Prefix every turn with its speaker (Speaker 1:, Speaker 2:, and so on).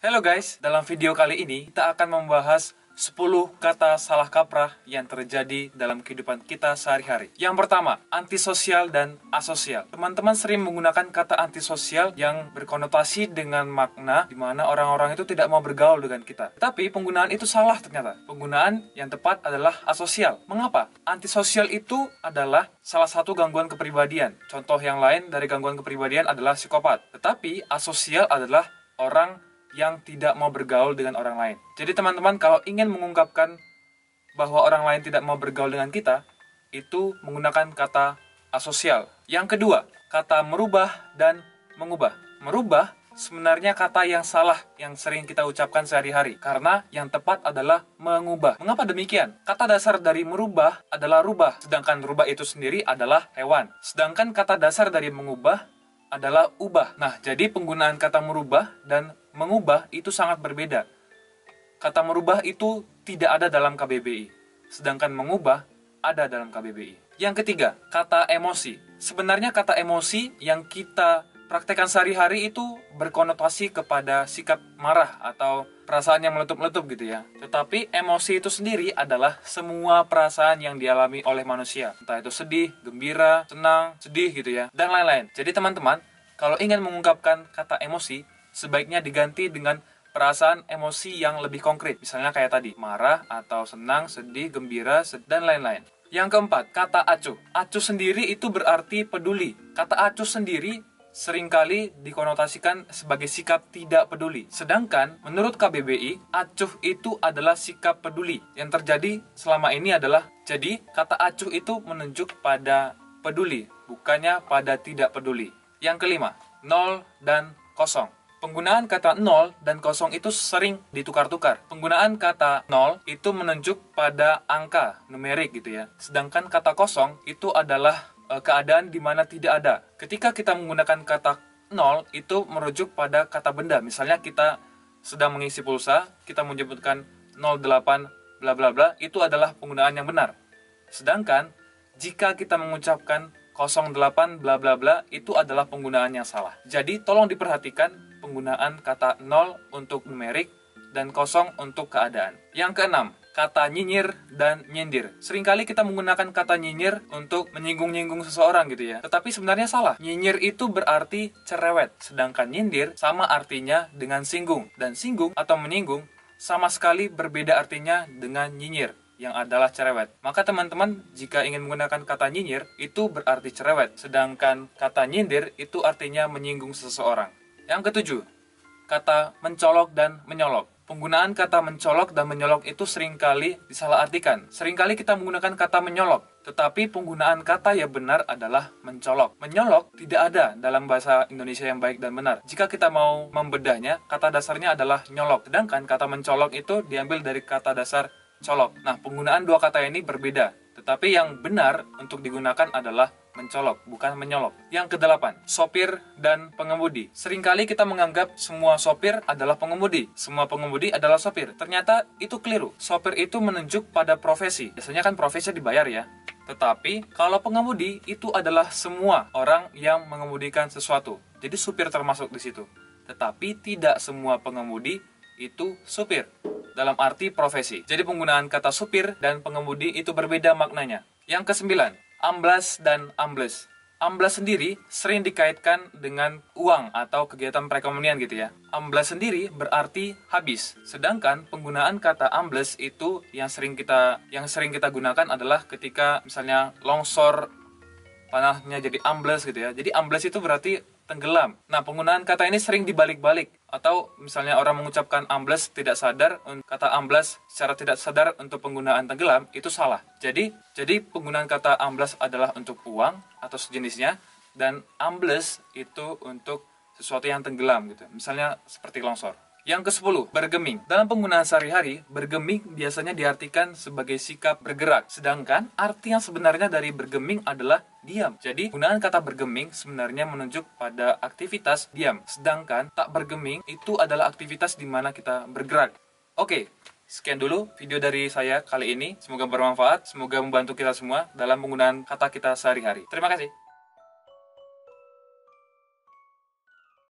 Speaker 1: Halo guys, dalam video kali ini kita akan membahas 10 kata salah kaprah yang terjadi dalam kehidupan kita sehari-hari. Yang pertama, antisosial dan asosial. Teman-teman sering menggunakan kata antisosial yang berkonotasi dengan makna di mana orang-orang itu tidak mau bergaul dengan kita. Tapi penggunaan itu salah ternyata. Penggunaan yang tepat adalah asosial. Mengapa? Antisosial itu adalah salah satu gangguan kepribadian. Contoh yang lain dari gangguan kepribadian adalah psikopat. Tetapi asosial adalah orang yang tidak mau bergaul dengan orang lain. Jadi teman-teman kalau ingin mengungkapkan bahwa orang lain tidak mau bergaul dengan kita, itu menggunakan kata asosial. Yang kedua, kata merubah dan mengubah. Merubah sebenarnya kata yang salah yang sering kita ucapkan sehari-hari. Karena yang tepat adalah mengubah. Mengapa demikian? Kata dasar dari merubah adalah rubah. Sedangkan rubah itu sendiri adalah hewan. Sedangkan kata dasar dari mengubah adalah ubah. Nah, jadi penggunaan kata merubah dan mengubah itu sangat berbeda. Kata merubah itu tidak ada dalam KBBI, sedangkan mengubah ada dalam KBBI. Yang ketiga, kata emosi. Sebenarnya kata emosi yang kita praktekkan sehari-hari itu berkonotasi kepada sikap marah atau perasaan yang meletup-letup gitu ya. Tetapi emosi itu sendiri adalah semua perasaan yang dialami oleh manusia. Entah itu sedih, gembira, senang, sedih gitu ya, dan lain-lain. Jadi teman-teman, kalau ingin mengungkapkan kata emosi, sebaiknya diganti dengan perasaan emosi yang lebih konkret. Misalnya kayak tadi, marah atau senang, sedih, gembira, dan lain-lain. Yang keempat, kata acuh. Acuh sendiri itu berarti peduli. Kata acuh sendiri seringkali dikonotasikan sebagai sikap tidak peduli. Sedangkan menurut KBBI, acuh itu adalah sikap peduli. Yang terjadi selama ini adalah, jadi kata acuh itu menunjuk pada peduli, bukannya pada tidak peduli. Yang kelima, 0 dan 0. Penggunaan kata 0 dan 0 itu sering ditukar-tukar. Penggunaan kata 0 itu menunjuk pada angka, numerik gitu ya. Sedangkan kata 0 itu adalah keadaan di mana tidak ada. Ketika kita menggunakan kata 0 itu merujuk pada kata benda. Misalnya kita sedang mengisi pulsa, kita menyebutkan 08 bla bla bla, itu adalah penggunaan yang benar. Sedangkan jika kita mengucapkan 08 bla bla bla, itu adalah penggunaan yang salah. Jadi tolong diperhatikan penggunaan kata 0 untuk numerik dan 0 untuk keadaan. Yang keenam, kata nyinyir dan nyindir. Seringkali kita menggunakan kata nyinyir untuk menyinggung-nyinggung seseorang gitu ya. Tetapi sebenarnya salah. Nyinyir itu berarti cerewet, sedangkan nyindir sama artinya dengan singgung. Dan singgung atau menyinggung sama sekali berbeda artinya dengan nyinyir, yang adalah cerewet. Maka teman-teman, jika ingin menggunakan kata nyinyir, itu berarti cerewet. Sedangkan kata nyindir itu artinya menyinggung seseorang. Yang ketujuh, kata mencolok dan menyolok. Penggunaan kata mencolok dan menyolok itu seringkali disalahartikan. Seringkali kita menggunakan kata menyolok, tetapi penggunaan kata yang benar adalah mencolok. Menyolok tidak ada dalam bahasa Indonesia yang baik dan benar. Jika kita mau membedahnya, kata dasarnya adalah nyolok. Sedangkan kata mencolok itu diambil dari kata dasar colok. Nah, penggunaan dua kata ini berbeda. Tetapi yang benar untuk digunakan adalah mencolok, bukan menyolok. Yang kedelapan, sopir dan pengemudi. Seringkali kita menganggap semua sopir adalah pengemudi. Semua pengemudi adalah sopir. Ternyata itu keliru. Sopir itu menunjuk pada profesi. Biasanya kan profesi dibayar ya. Tetapi kalau pengemudi itu adalah semua orang yang mengemudikan sesuatu. Jadi supir termasuk di situ. Tetapi tidak semua pengemudi itu supir dalam arti profesi. Jadi penggunaan kata supir dan pengemudi itu berbeda maknanya. Yang kesembilan, amblas dan ambles. Amblas sendiri sering dikaitkan dengan uang atau kegiatan perekonomian gitu ya. Amblas sendiri berarti habis. Sedangkan penggunaan kata ambles itu yang sering kita gunakan adalah ketika misalnya longsor, tanahnya jadi ambles gitu ya. Jadi ambles itu berarti tenggelam. Nah, penggunaan kata ini sering dibalik-balik. Atau misalnya orang mengucapkan ambles tidak sadar, kata amblas secara tidak sadar untuk penggunaan tenggelam, itu salah. Jadi penggunaan kata amblas adalah untuk uang atau sejenisnya, dan ambles itu untuk sesuatu yang tenggelam gitu. Misalnya seperti longsor. Yang ke-10, bergeming. Dalam penggunaan sehari-hari, bergeming biasanya diartikan sebagai sikap bergerak. Sedangkan arti yang sebenarnya dari bergeming adalah diam. Jadi, penggunaan kata bergeming sebenarnya menunjuk pada aktivitas diam. Sedangkan tak bergeming itu adalah aktivitas di mana kita bergerak. Oke, sekian dulu video dari saya kali ini. Semoga bermanfaat, semoga membantu kita semua dalam penggunaan kata kita sehari-hari. Terima kasih.